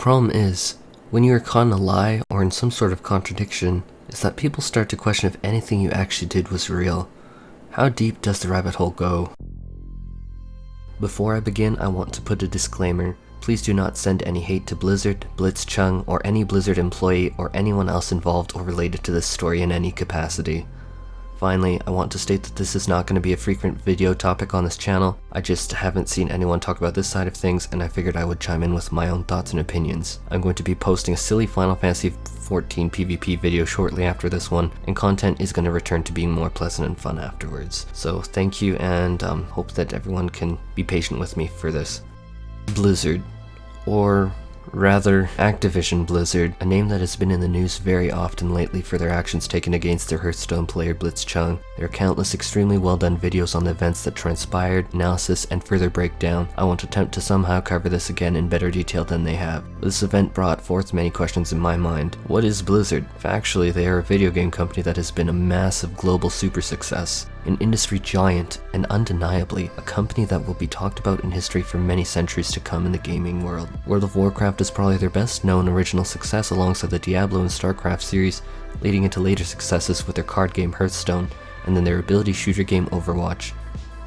problem is, when you are caught in a lie or in some sort of contradiction, is that people start to question if anything you actually did was real. How deep does the rabbit hole go? Before I begin, I want to put a disclaimer. Please do not send any hate to Blizzard, Blitzchung, or any Blizzard employee or anyone else involved or related to this story in any capacity. Finally, I want to state that this is not going to be a frequent video topic on this channel. I just haven't seen anyone talk about this side of things, and I figured I would chime in with my own thoughts and opinions. I'm going to be posting a silly Final Fantasy XIV PvP video shortly after this one, and content is going to return to being more pleasant and fun afterwards. So thank you, and hope that everyone can be patient with me for this. Blizzard, or rather, Activision Blizzard, a name that has been in the news very often lately for their actions taken against their Hearthstone player Blitzchung. There are countless extremely well done videos on the events that transpired, analysis, and further breakdown. I want to attempt to somehow cover this again in better detail than they have. This event brought forth many questions in my mind. What is Blizzard? Factually, they are a video game company that has been a massive global super success. An industry giant, and undeniably, a company that will be talked about in history for many centuries to come in the gaming world. World of Warcraft is probably their best known original success alongside the Diablo and StarCraft series, leading into later successes with their card game Hearthstone, and then their ability shooter game Overwatch.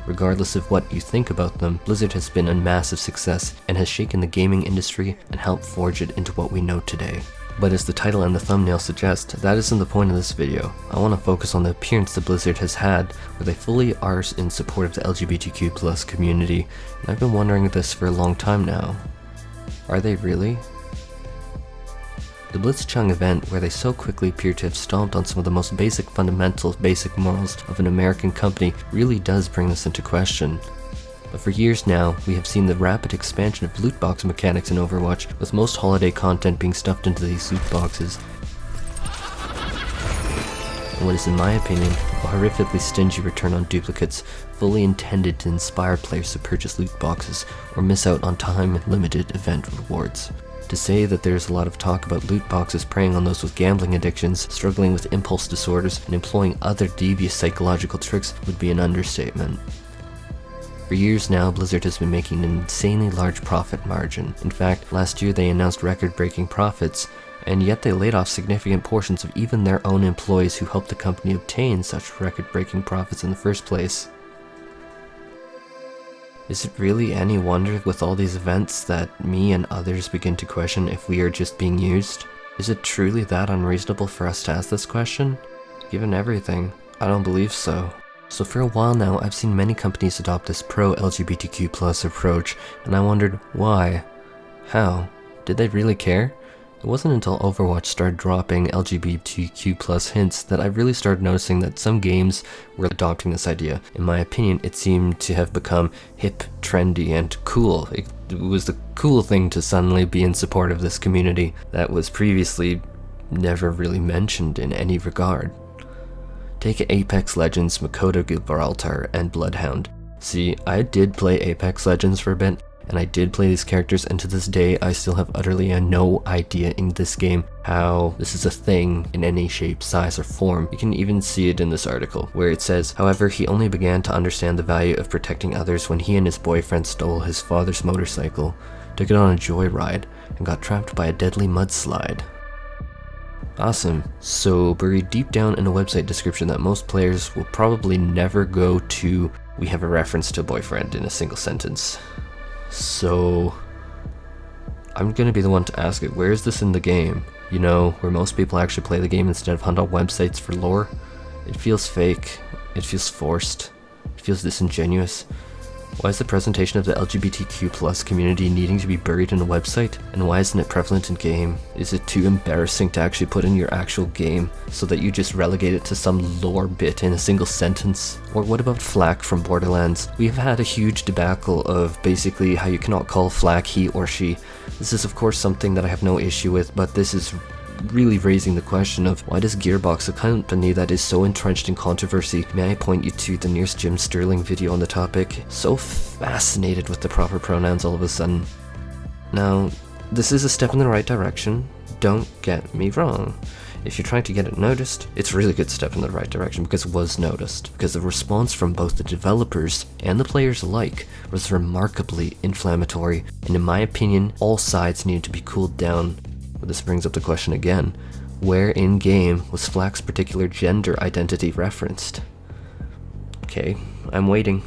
Regardless of what you think about them, Blizzard has been a massive success and has shaken the gaming industry and helped forge it into what we know today. But as the title and the thumbnail suggest, that isn't the point of this video. I want to focus on the appearance that Blizzard has had, where they fully are in support of the LGBTQ+ community, and I've been wondering this for a long time now. Are they really? The Blitzchung event, where they so quickly appear to have stomped on some of the most basic fundamentals, basic morals of an American company, really does bring this into question. But for years now, we have seen the rapid expansion of loot box mechanics in Overwatch, with most holiday content being stuffed into these loot boxes. And what is, in my opinion, a horrifically stingy return on duplicates, fully intended to inspire players to purchase loot boxes or miss out on time-limited event rewards. To say that there's a lot of talk about loot boxes preying on those with gambling addictions, struggling with impulse disorders, and employing other devious psychological tricks would be an understatement. For years now, Blizzard has been making an insanely large profit margin. In fact, last year they announced record-breaking profits, and yet they laid off significant portions of even their own employees who helped the company obtain such record-breaking profits in the first place. Is it really any wonder with all these events that me and others begin to question if we are just being used? Is it truly that unreasonable for us to ask this question? Given everything, I don't believe so. So for a while now, I've seen many companies adopt this pro-LGBTQ+ approach, and I wondered why? How? Did they really care? It wasn't until Overwatch started dropping LGBTQ+ hints that I really started noticing that some games were adopting this idea. In my opinion, it seemed to have become hip, trendy, and cool. It was the cool thing to suddenly be in support of this community that was previously never really mentioned in any regard. Take Apex Legends, Makoto Gibraltar, and Bloodhound. See, I did play Apex Legends for a bit, and I did play these characters, and to this day I still have utterly no idea in this game how this is a thing in any shape, size, or form. You can even see it in this article, where it says, however, he only began to understand the value of protecting others when he and his boyfriend stole his father's motorcycle, took it on a joyride, and got trapped by a deadly mudslide. Awesome. So buried deep down in a website description that most players will probably never go to, we have a reference to boyfriend in a single sentence. So I'm gonna be the one to ask it, where is this in the game? You know, where most people actually play the game instead of hunt on websites for lore? It feels fake, it feels forced, it feels disingenuous. Why is the presentation of the LGBTQ+ community needing to be buried in a website? And why isn't it prevalent in game? Is it too embarrassing to actually put in your actual game so that you just relegate it to some lore bit in a single sentence? Or what about Flack from Borderlands? We have had a huge debacle of basically how you cannot call Flack he or she. This is of course something that I have no issue with, but this is really raising the question of why does Gearbox, a company that is so entrenched in controversy, may I point you to the nearest Jim Sterling video on the topic, so fascinated with the proper pronouns all of a sudden. Now, this is a step in the right direction, don't get me wrong. if you're trying to get it noticed, it's a really good step in the right direction because it was noticed. Because the response from both the developers and the players alike was remarkably inflammatory, and in my opinion, all sides needed to be cooled down. But this brings up the question again, where in game was Flack's particular gender identity referenced? Okay, I'm waiting.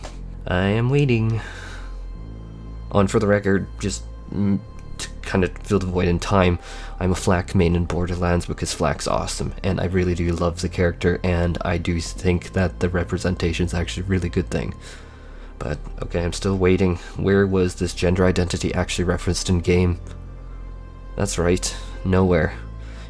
I am waiting. On for the record, just to kind of fill the void in time, I'm a Flack main in Borderlands because Flack's awesome, and I really do love the character, and I do think that the representation is actually a really good thing. But, okay, I'm still waiting. Where was this gender identity actually referenced in game? That's right, nowhere.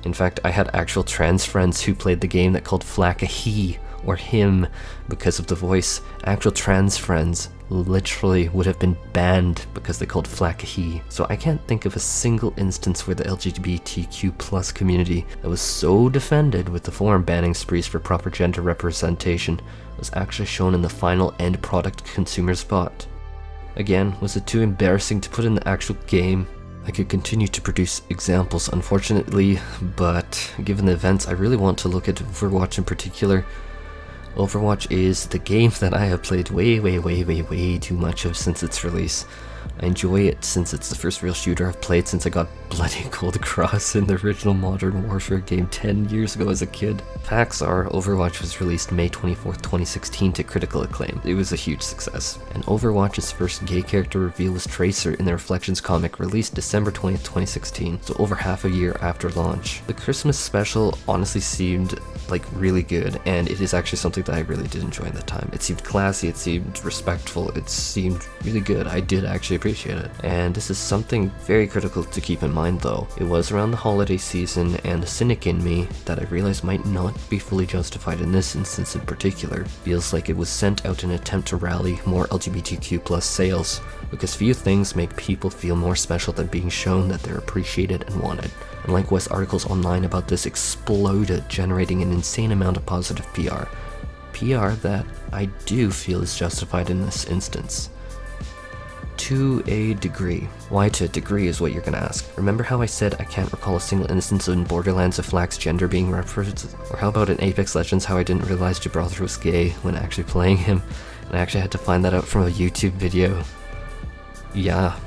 In fact, I had actual trans friends who played the game that called Flack a he or him because of the voice. Actual trans friends literally would have been banned because they called Flack a he. So I can't think of a single instance where the LGBTQ plus community that was so defended with the forum banning sprees for proper gender representation was actually shown in the final end product consumer spot. Again, was it too embarrassing to put in the actual game? I could continue to produce examples, unfortunately, but given the events, I really want to look at Overwatch in particular. Overwatch is the game that I have played way too much of since its release. I enjoy it since it's the first real shooter I've played since I got bloody Cold Cross in the original Modern Warfare game 10 years ago as a kid. Facts are, Overwatch was released May 24th, 2016 to critical acclaim. It was a huge success. And Overwatch's first gay character reveal was Tracer in the Reflections comic released December 20th, 2016, so over half a year after launch. The Christmas special honestly seemed like really good, and it is actually something that I really did enjoy at the time. It seemed classy, it seemed respectful, it seemed really good. I did actually appreciate it. And this is something very critical to keep in mind though. It was around the holiday season, and the cynic in me that I realized might not be fully justified in this instance in particular feels like it was sent out in an attempt to rally more LGBTQ plus sales, because few things make people feel more special than being shown that they're appreciated and wanted. And likewise, articles online about this exploded, generating an insane amount of positive PR. PR that I do feel is justified in this instance. To a degree. Why to a degree is what you're gonna ask. Remember how I said I can't recall a single instance in Borderlands of Flack's gender being referenced? Or how about in Apex Legends how I didn't realize Gibraltar was gay when actually playing him, and I actually had to find that out from a YouTube video. Yeah,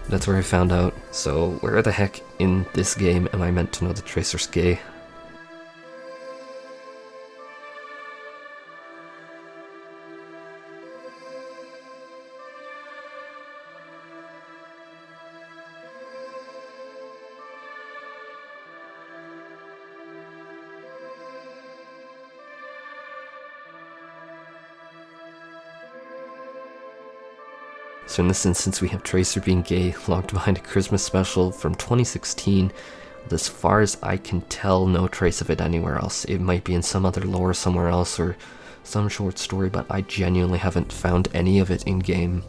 that's where I found out. So where the heck in this game am I meant to know that Tracer's gay? So in this instance, we have Tracer being gay, locked behind a Christmas special from 2016. With, as far as I can tell, no trace of it anywhere else. It might be in some other lore somewhere else or some short story, but I genuinely haven't found any of it in-game.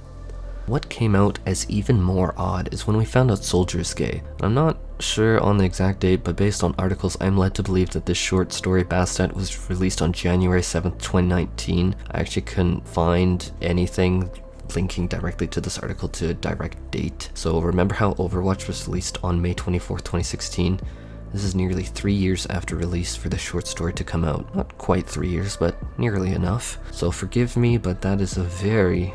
What came out as even more odd is when we found out Soldier is gay. I'm not sure on the exact date, but based on articles, I'm led to believe that this short story Bastet was released on January 7th, 2019. I actually couldn't find anything linking directly to this article to a direct date. So remember how Overwatch was released on May 24th, 2016? This is nearly 3 years after release for the short story to come out. Not quite 3 years, but nearly enough. So forgive me, but that is a very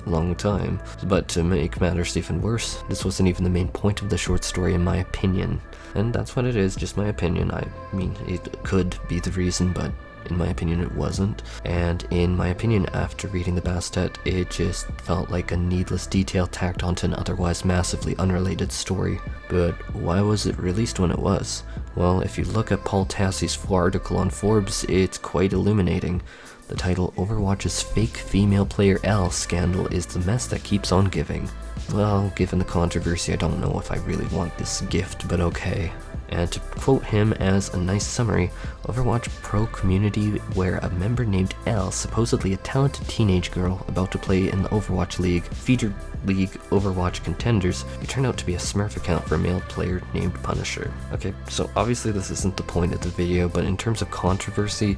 long time. But to make matters even worse, this wasn't even the main point of the short story in my opinion. And that's what it is, just my opinion. I mean, it could be the reason, but in my opinion it wasn't. And in my opinion, after reading the Bastet, it just felt like a needless detail tacked onto an otherwise massively unrelated story. But why was it released when it was? Well, if you look at Paul Tassie's full article on Forbes, it's quite illuminating. The title, Overwatch's Fake Female Player L Scandal is the Mess That Keeps On Giving. Well, given the controversy, I don't know if I really want this gift, but okay. And to quote him as a nice summary, Overwatch pro community where a member named Elle, supposedly a talented teenage girl about to play in the Overwatch League, featured League Overwatch contenders, who turned out to be a Smurf account for a male player named Punisher. Okay, so obviously this isn't the point of the video, but in terms of controversy,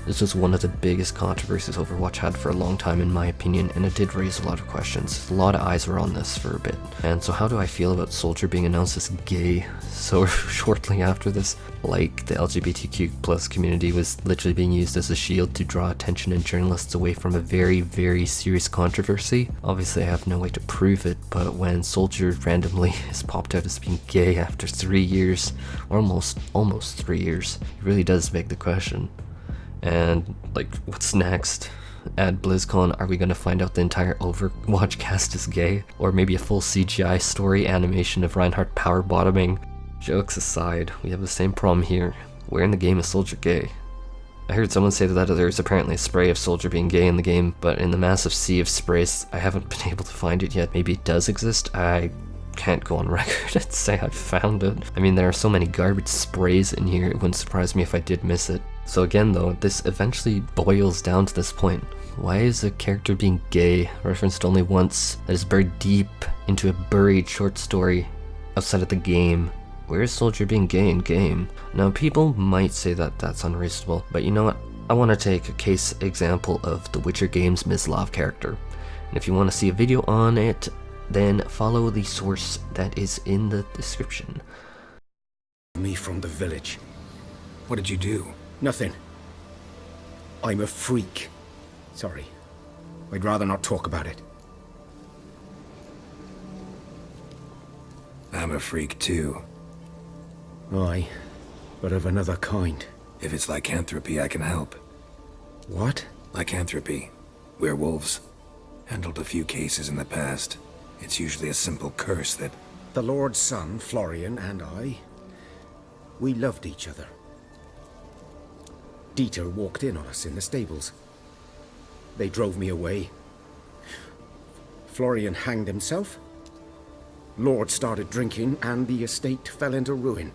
this was one of the biggest controversies Overwatch had for a long time in my opinion, and it did raise a lot of questions. A lot of eyes were on this for a bit. And so how do I feel about Soldier being announced as gay so short shortly after this. Like, the LGBTQ plus community was literally being used as a shield to draw attention and journalists away from a very, very serious controversy. Obviously, I have no way to prove it, but when Soldier randomly is popped out as being gay after 3 years, or almost 3 years, it really does beg the question. And, like, what's next? At BlizzCon, are we going to find out the entire Overwatch cast is gay? Or maybe a full CGI story animation of Reinhardt power bottoming? Jokes aside, we have the same problem here. Where in the game is Soldier gay? I heard someone say that there's apparently a spray of Soldier being gay in the game, but in the massive sea of sprays, I haven't been able to find it yet. Maybe it does exist? I can't go on record and say I found it. I mean, there are so many garbage sprays in here, it wouldn't surprise me if I did miss it. So again though, this eventually boils down to this point. Why is a character being gay referenced only once that is buried deep into a buried short story outside of the game? Where is Soldier being gay in game? Now people might say that that's unreasonable, but you know what? I want to take a case example of the Witcher game's Mislav character. And if you want to see a video on it, then follow the source that is in the description. Me from the village. What did you do? Nothing. I'm a freak. Sorry. I'd rather not talk about it. I'm a freak too. Aye, but of another kind. If it's lycanthropy, I can help. What? Lycanthropy. Werewolves. Handled a few cases in the past. It's usually a simple curse that... The Lord's son, Florian, and I, we loved each other. Dieter walked in on us in the stables. They drove me away. Florian hanged himself. Lord started drinking, and the estate fell into ruin.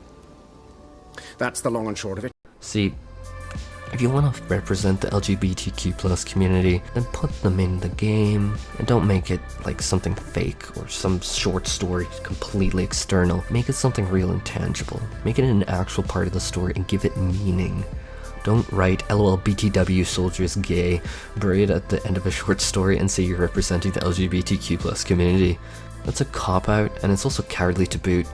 That's the long and short of it. See, if you want to represent the LGBTQ plus community, then put them in the game, and don't make it like something fake or some short story completely external. Make it something real and tangible. Make it an actual part of the story and give it meaning. Don't write LOL BTW Soldier is gay, bury it at the end of a short story and say you're representing the LGBTQ plus community. That's a cop-out, and it's also cowardly to boot.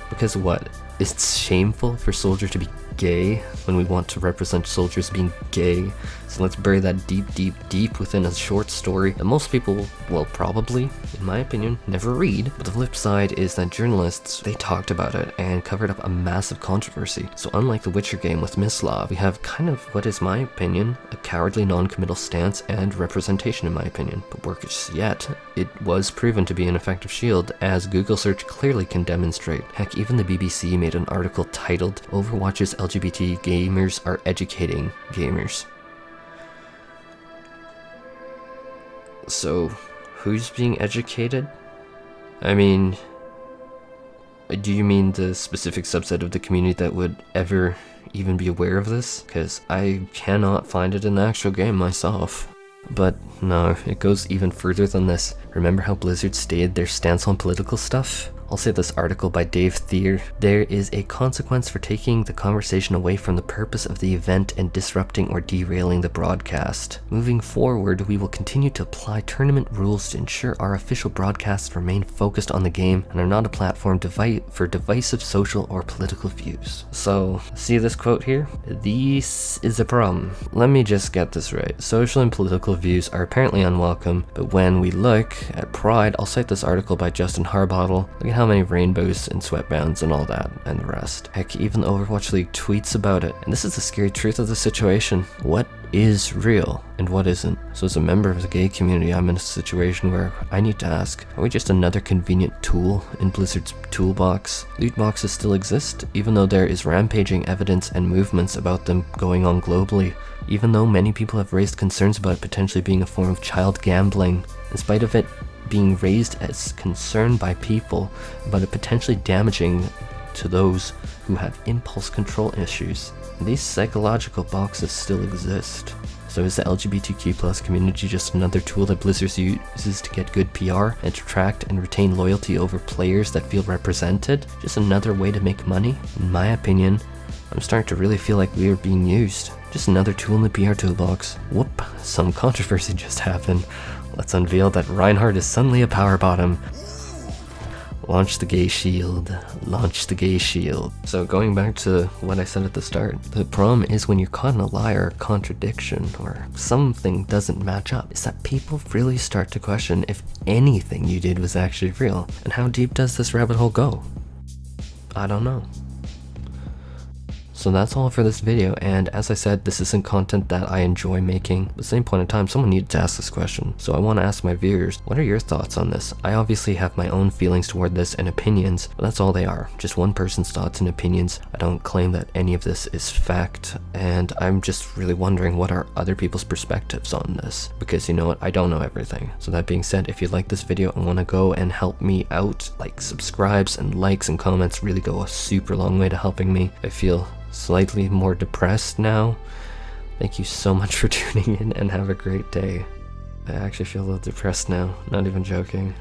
Because what? It's shameful for Soldier to be gay when we want to represent soldiers being gay. So let's bury that deep within a short story that most people will probably, in my opinion, never read. But the flip side is that journalists, they talked about it and covered up a massive controversy. So unlike the Witcher game with Mislav, we have kind of what is my opinion, a cowardly non-committal stance and representation in my opinion. But worse yet, it was proven to be an effective shield, as Google search clearly can demonstrate. Heck, even the BBC made an article titled Overwatch's LGBT gamers are educating gamers. So, who's being educated? I mean, do you mean the specific subset of the community that would ever even be aware of this? Because I cannot find it in the actual game myself. But no, it goes even further than this. Remember how Blizzard stated their stance on political stuff? I'll say this article by Dave Thier. There is a consequence for taking the conversation away from the purpose of the event and disrupting or derailing the broadcast. Moving forward, we will continue to apply tournament rules to ensure our official broadcasts remain focused on the game and are not a platform for divisive social or political views. So, see this quote here? This is a problem. Let me just get this right. Social and political views are apparently unwelcome, but when we look at Pride, I'll cite this article by Justin Harbottle. Look at how many rainbows and sweatbands and all that and the rest. Heck, even the Overwatch League tweets about it. And this is the scary truth of the situation. What is real and what isn't? So as a member of the gay community, I'm in a situation where I need to ask, are we just another convenient tool in Blizzard's toolbox? Loot boxes still exist, even though there is rampaging evidence and movements about them going on globally. Even though many people have raised concerns about it potentially being a form of child gambling, in spite of it being raised as concern by people about it potentially damaging to those who have impulse control issues. These psychological boxes still exist. So is the LGBTQ plus community just another tool that Blizzard uses to get good PR and to attract and retain loyalty over players that feel represented? Just another way to make money? In my opinion, I'm starting to really feel like we are being used. Just another tool in the PR toolbox. Whoop, some controversy just happened. Let's unveil that Reinhardt is suddenly a power bottom. Launch the gay shield. Launch the gay shield. So going back to what I said at the start, the problem is when you're caught in a lie or a contradiction or something doesn't match up, is that people really start to question if anything you did was actually real. And how deep does this rabbit hole go? I don't know. So that's all for this video, and as I said, this isn't content that I enjoy making. At the same point in time, someone needed to ask this question, so I want to ask my viewers, what are your thoughts on this? I obviously have my own feelings toward this and opinions, but that's all they are, just one person's thoughts and opinions. I don't claim that any of this is fact, and I'm just really wondering what are other people's perspectives on this, because you know what, I don't know everything. So that being said, if you like this video and want to go and help me out, like subscribes and likes and comments really go a super long way to helping me. I feel slightly more depressed now. Thank you so much for tuning in and have a great day. I actually feel a little depressed now, not even joking.